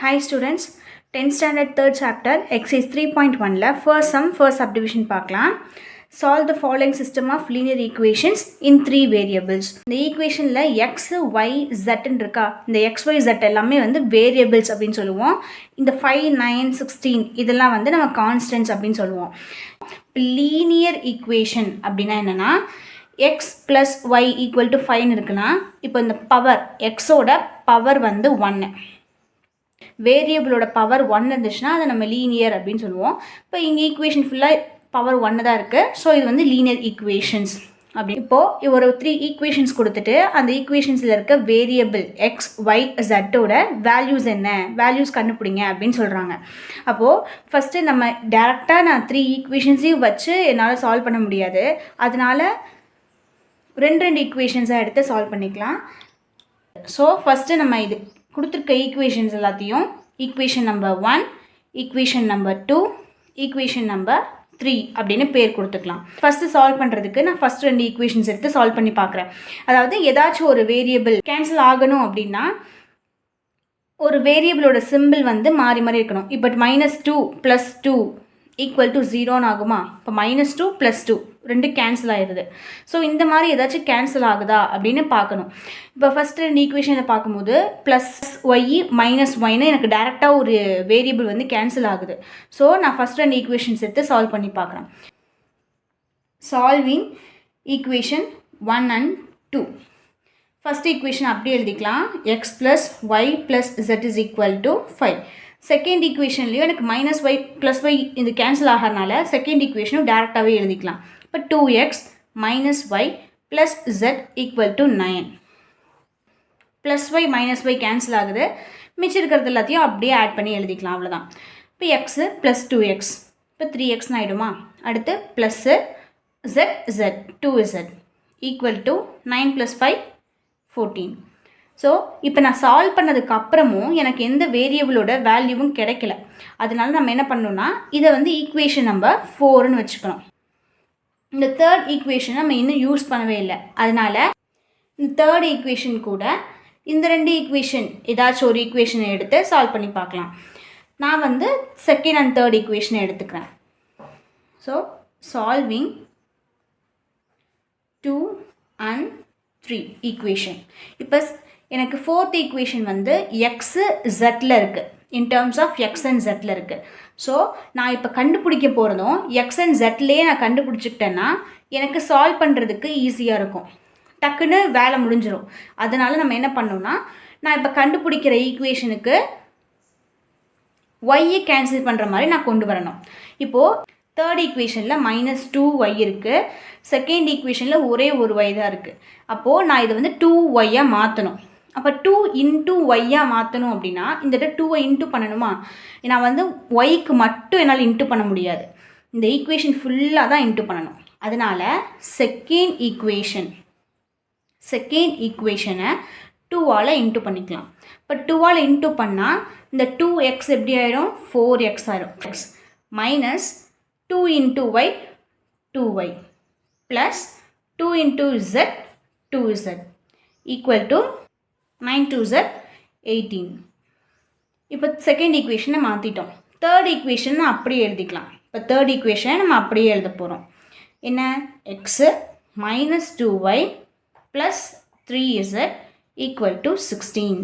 Hi students, 10th standard 3rd chapter exercise 3.1 first subdivision பார்க்கலாம். Solve the following system of linear equations in 3 variables. இந்த ஈக்குவேஷனில் x, y, z இருக்கா, இந்த x, y, z எல்லாமே வந்து variables அப்படின்னு சொல்லுவோம். இந்த 5, 9, 16 இதெல்லாம் வந்து நம்ம constants அப்படின்னு சொல்லுவோம். linear equation அப்படின்னா என்னன்னா x plus y equal to 5 இருக்குன்னா இப்போ இந்த பவர் xோட பவர் வந்து 1. வேரியபிளோட பவர் 1 இருந்துச்சுன்னா அதை நம்ம லீனியர் அப்படின்னு சொல்லுவோம். இப்போ இங்கே ஈக்குவேஷன் ஃபுல்லாக பவர் 1 தான் இருக்குது. ஸோ இது வந்து லீனியர் ஈக்குவேஷன்ஸ் அப்படி. இப்போது ஒரு 3 ஈக்குவேஷன்ஸ் கொடுத்துட்டு அந்த ஈக்குவேஷன்ஸில் இருக்க வேரியபிள் எக்ஸ் ஒய் ஜட்டோட வேல்யூஸ் என்ன, வேல்யூஸ் கண்டுபிடிங்க அப்படின்னு சொல்கிறாங்க. அப்போது ஃபஸ்ட்டு நம்ம டேரெக்டாக நான் 3 ஈக்குவேஷன்ஸையும் வச்சு என்னால் சால்வ் பண்ண முடியாது. அதனால் ரெண்டு ஈக்குவேஷன்ஸாக எடுத்து சால்வ் பண்ணிக்கலாம். ஸோ ஃபஸ்ட்டு நம்ம இது கொடுத்துருக்க ஈக்குவேஷன்ஸ் எல்லாத்தையும் equation number 1, equation number 2, equation number 3 அப்படின்னு பேர் கொடுத்துக்கலாம். ஃபஸ்ட்டு சால்வ் பண்ணுறதுக்கு நான் ஃபஸ்ட் 2 ஈக்குவேஷன்ஸ் எடுத்து சால்வ் பண்ணி பார்க்குறேன். அதாவது ஏதாச்சும் ஒரு வேரியபிள் கேன்சல் ஆகணும் அப்படின்னா ஒரு வேரியபிளோட சிம்பிள் வந்து மாறி மாறி இருக்கணும். இப்போ -2 + 2 ஈக்குவல் டு 0ன்னு ஆகுமா? இப்போ -2 + 2 ரெண்டு கேன்சல் ஆகிடுது. ஸோ இந்த மாதிரி ஏதாச்சும் கேன்சல் ஆகுதா அப்படின்னு பார்க்கணும். இப்போ ஃபஸ்ட்டு 2 ஈக்குவேஷனை பார்க்கும்போது +y -yன்னு எனக்கு டேரெக்டாக ஒரு வேரியபிள் வந்து கேன்சல் ஆகுது. ஸோ நான் ஃபஸ்ட் 2 ஈக்குவேஷன்ஸ் எடுத்து சால்வ் பண்ணி பார்க்குறேன். Solving equation 1 and 2. First equation அப்படியே எழுதிக்கலாம். x + y + z = 5. செகண்ட் ஈக்குவேஷன்லேயும் எனக்கு -y + y இது கேன்சல் ஆகிறனால செகண்ட் ஈக்குவேஷனும் டேரெக்டாகவே எழுதிக்கலாம். இப்போ 2x - y + z = 9. +y -y cancel ஆகுது. மிச்சம் இருக்கிறது எல்லாத்தையும் அப்படியே ஆட் பண்ணி எழுதிக்கலாம், அவ்வளோதான். இப்போ x + 2x இப்போ 3xன்னு ஆகிடுமா? அடுத்து ப்ளஸ்ஸு z 2z = 9 + 5 14. ஸோ இப்போ நான் சால்வ் பண்ணதுக்கு அப்புறமும் எனக்கு எந்த வேரியபிளோட வேல்யூவும் கிடைக்கல. அதனால நம்ம என்ன பண்ணணும்னா இதை வந்து ஈக்குவேஷன் நம்பர் 4ன்னு வச்சுக்கணும். இந்த தேர்ட் ஈக்குவேஷன் நம்ம இன்னும் யூஸ் பண்ணவே இல்லை. அதனால் இந்த தேர்ட் ஈக்குவேஷன் கூட இந்த 2 ஈக்குவேஷன் ஏதாச்சும் ஒரு ஈக்குவேஷனை எடுத்து சால்வ் பண்ணி பார்க்கலாம். நான் வந்து செகண்ட் அண்ட் தேர்ட் ஈக்குவேஷனை எடுத்துக்கிறேன். So solving 2 and 3 equation. இப்போ எனக்கு ஃபோர்த் ஈக்குவேஷன் வந்து எக்ஸு ஜெட்டில் இருக்குது, in terms of X and ஜெட்டில் இருக்குது. ஸோ நான் இப்போ கண்டுபிடிக்க போகிறதும் எக்ஸ் அண்ட் ஜெட்லேயே நான் கண்டுபிடிச்சிக்கிட்டேன்னா எனக்கு சால்வ் பண்ணுறதுக்கு ஈஸியாக இருக்கும், டக்குன்னு வேலை முடிஞ்சிடும். அதனால் நம்ம என்ன பண்ணோம்னா நான் இப்போ கண்டுபிடிக்கிற ஈக்குவேஷனுக்கு ஒய்யை கேன்சல் பண்ணுற மாதிரி நான் கொண்டு வரணும். இப்போது தேர்ட் ஈக்குவேஷனில் -2y இருக்குது, செகண்ட் ஈக்குவேஷனில் ஒரே ஒரு y தான் இருக்குது. அப்போது நான் இதை வந்து 2y மாற்றணும். அப்போ 2 × y மாற்றணும் அப்படின்னா இந்த 2y இன்ட்டு பண்ணணுமா? நான் வந்து ஒய்க்கு மட்டும் என்னால் இன்ட்டு பண்ண முடியாது, இந்த ஈக்குவேஷன் ஃபுல்லாக தான் இன்ட்டு பண்ணணும். அதனால் செகண்ட் ஈக்குவேஷனை 2ஆல் இன்ட்டு பண்ணிக்கலாம். இப்போ 2ஆல் இன்ட்டு பண்ணால் இந்த 2x எப்படி ஆகிடும்? 4x ஆகிடும். x -2 × y 2y + 2 × z 2z = 9 2z 18. இப்போ செகண்ட் ஈக்குவேஷனை மாற்றிட்டோம். தேர்ட் ஈக்குவேஷன் அப்படியே எழுதிக்கலாம். இப்போ தேர்ட் ஈக்குவேஷனை நம்ம அப்படியே எழுத போகிறோம். என்ன? x -2y + 3z = 16.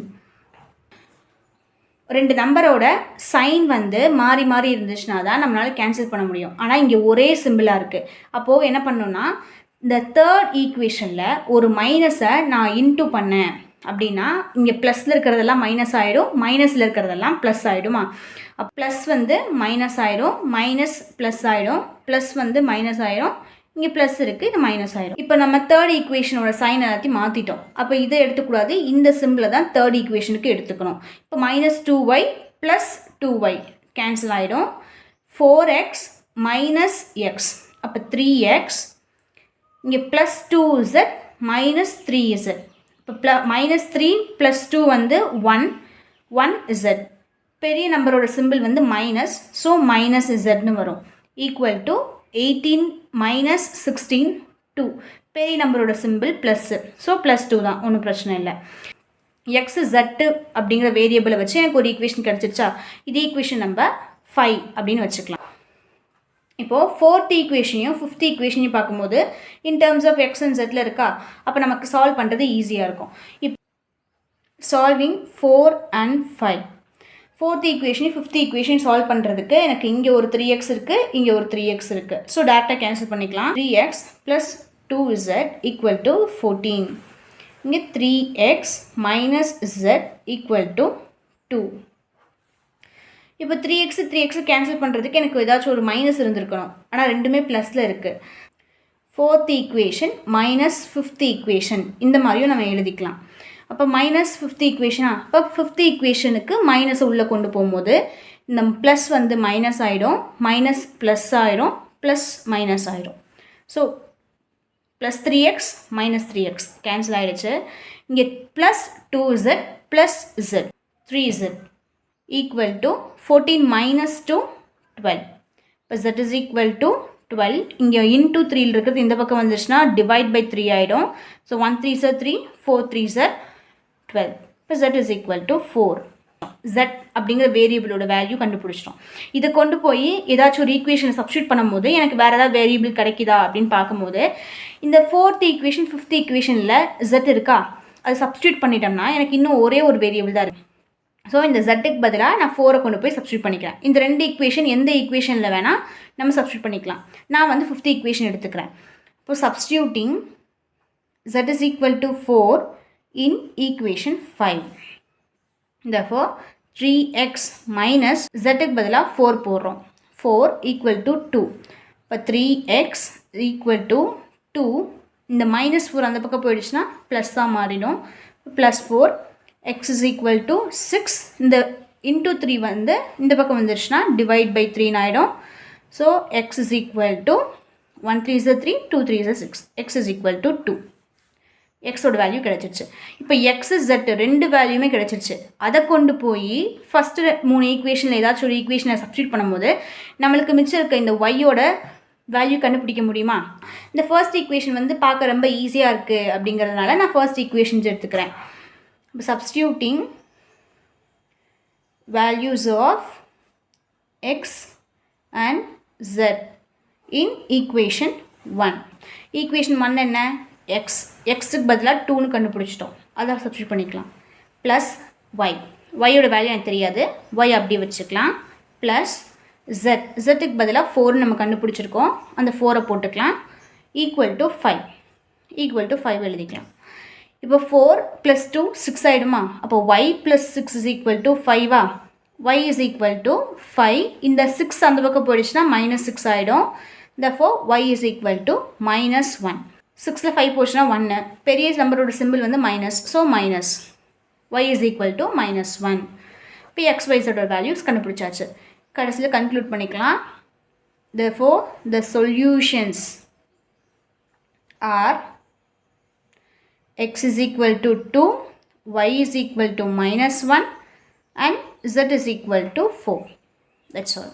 ரெண்டு நம்பரோட சைன் வந்து மாறி மாறி இருந்துச்சுன்னா தான் நம்மளால் கேன்சல் பண்ண முடியும். ஆனால் இங்கே ஒரே சிம்பிளாக இருக்குது. அப்போது என்ன பண்ணணும்னா இந்த தேர்ட் ஈக்குவேஷனில் ஒரு மைனஸை நான் இன்ட்டு பண்ணேன் அப்படின்னா இங்கே ப்ளஸில் இருக்கிறதெல்லாம் மைனஸ் ஆகிடும், மைனஸில் இருக்கிறதெல்லாம் ப்ளஸ் ஆகிடுமா? ப்ளஸ் வந்து மைனஸ் ஆகிடும், மைனஸ் ப்ளஸ் ஆகிடும், ப்ளஸ் வந்து மைனஸ் ஆகிடும், இங்கே ப்ளஸ் இருக்குது, இது மைனஸ் ஆகிடும். இப்போ நம்ம தேர்ட் ஈக்குவேஷனோட சைன் எல்லாத்தையும் மாற்றிட்டோம். அப்போ இதை எடுத்துக்கூடாது, இந்த சிம்பிளை தான் தேர்ட் ஈக்குவேஷனுக்கு எடுத்துக்கணும். இப்போ -2y + 2y கேன்சல் ஆகிடும். 4x - x அப்போ 3x, இங்கே +2z - 3z. இப்போ -3 + 2 வந்து 1z. பெரிய நம்பரோட சிம்பிள் வந்து மைனஸ், ஸோ -zன்னு வரும். = 18 - 16 2. பெரிய நம்பரோட சிம்பிள் ப்ளஸ்ஸு, ஸோ +2 தான், ஒன்றும் பிரச்சனை இல்லை. எக்ஸ் ஜெட்டு அப்படிங்கிற வேரியபிளை வச்சு எனக்கு ஒரு ஈக்குவேஷன் கிடச்சிருச்சா, இது ஈக்குவேஷன் நம்பர் 5 அப்படின்னு வச்சுக்கலாம். இப்போது 4th ஈக்குவேஷனையும் 5th ஈக்குவேஷனையும் பார்க்கும்போது in terms of X and ஜெட்டில் இருக்கா, அப்போ நமக்கு சால்வ் பண்ணுறது ஈஸியாக இருக்கும். Solving 4 and 5. 4th ஈக்குவேஷனையும் 5th ஈக்குவேஷன் சால்வ் பண்ணுறதுக்கு எனக்கு இங்கே ஒரு 3x இருக்குது, இங்கே ஒரு 3x இருக்குது. ஸோ டேரெக்டாக கேன்சல் பண்ணிக்கலாம். 3x + 2z = 14. இங்கே 3x - z = 2. இப்போ 3x கேன்சல் பண்ணுறதுக்கு எனக்கு ஏதாச்சும் ஒரு மைனஸ் இருந்திருக்கணும், ஆனால் ரெண்டுமே ப்ளஸில் இருக்குது. 4th ஈக்குவேஷன் - 5th ஈக்குவேஷன் இந்த மாதிரியும் நம்ம எழுதிக்கலாம். அப்போ -5th ஈக்குவேஷனா, அப்போ 5th ஈக்குவேஷனுக்கு மைனஸை உள்ளே கொண்டு போகும்போது இந்த ப்ளஸ் வந்து மைனஸ் ஆகிடும், மைனஸ் ப்ளஸ் ஆகிடும், ப்ளஸ் மைனஸ் ஆகிடும். ஸோ +3x - 3x கேன்சல் ஆகிடுச்சு. இங்கே +2z + z 3z = 14 - 2 12. இப்போ z = 12. இங்கே இன்டூ 3 இருக்கிறது இந்த பக்கம் வந்துச்சுன்னா டிவைட் பை 3 ஆகிடும். So 1 3s 3, 4 3s 12. இப்போ z = 4. z அப்படிங்கிற வேரியபிளோட வேல்யூ கண்டுபிடிச்சிட்டோம். இதை கொண்டு போய் ஏதாச்சும் ஒரு ஈக்குவேஷனை சப்ஸ்டியூட் பண்ணும்போது எனக்கு வேறு ஏதாவது வேரியபிள் கிடைக்குதா அப்படின்னு பார்க்கும்போது இந்த 4th ஈக்குவேஷன் 5th ஈக்குவேஷனில் z இருக்கா, அதை சப்ஸ்டியூட் பண்ணிட்டோம்னா எனக்கு இன்னும் ஒரே ஒரு வேரியபிள் தான் இருக்குது. ஸோ இந்த ஜெட்டுக்கு பதிலாக நான் 4 கொண்டு போய் சப்ஸ்டியூட் பண்ணிக்கிறேன். இந்த 2 ஈக்குவேஷன் எந்த ஈக்குவேஷனில் வேணால் நம்ம சப்ஸ்டியூட் பண்ணிக்கலாம். நான் வந்து 5th ஈக்குவேஷன் எடுத்துக்கிறேன். இப்போ substituting z = 4 in equation 5. Therefore 3x - z-க்கு பதிலாக 4 போடுறோம். 4 = 2. இப்போ 3x = 2. இந்த -4 அந்த பக்கம் போயிடுச்சுன்னா ப்ளஸ்ஸாக மாறிடும். +4 x = 6. இந்த இன்டூ 3 வந்து இந்த பக்கம் வந்துருச்சுன்னா டிவைட் பை 3 ஆகிடும். So x = 1 3s 3, 2 3s 6. x = 2. எக்ஸோட வேல்யூ கிடச்சிருச்சு. இப்போ எக்ஸ் ஜெட் ரெண்டு வேல்யூமே கிடச்சிருச்சு. அதை கொண்டு போய் ஃபஸ்ட்டு 3 ஈக்குவேஷனில் ஏதாச்சும் ஒரு ஈக்குவேஷனை சப்ஸ்டியூட் பண்ணும்போது நம்மளுக்கு மிச்சம் இருக்க இந்த ஒய்யோட வேல்யூ கண்டுபிடிக்க முடியுமா? இந்த ஃபர்ஸ்ட் ஈக்குவேஷன் வந்து பார்க்க ரொம்ப ஈஸியாக இருக்குது அப்படிங்கிறதுனால நான் ஃபர்ஸ்ட் ஈக்குவேஷன்ஸ் எடுத்துக்கிறேன். இப்போ substituting values of X and Z in equation 1. Equation 1 என்ன? எக்ஸுக்கு பதிலாக 2ன்னு கண்டுபிடிச்சிட்டோம், அதை சப்ஸ்டியூட் பண்ணிக்கலாம். ப்ளஸ் ஒய், ஒய்யோட வேல்யூ எனக்கு தெரியாது, ஒய் அப்படி வச்சுக்கலாம். ப்ளஸ் ஜெட்டுக்கு பதிலாக 4 நம்ம கண்டுபிடிச்சிருக்கோம், அந்த 4 போட்டுக்கலாம். = 5 எழுதிக்கலாம். இப்போ 4 + 2 6 ஆகிடுமா? அப்போ y + 6 = 5. y = 5. இந்த 6 அந்த பக்கம் போயிடுச்சுன்னா -6 ஆகிடும். therefore y = -1. 6ல் 5 போச்சுன்னா 1, பெரிய நம்பரோட சிம்பிள் வந்து மைனஸ், ஸோ மைனஸ். y = -1. இப்போ xyz வேல்யூஸ் கண்டுபிடிச்சாச்சு. கடைசியில் கன்க்ளூட் பண்ணிக்கலாம். therefore the solutions are x = 2, y = -1 and z = 4. That's all.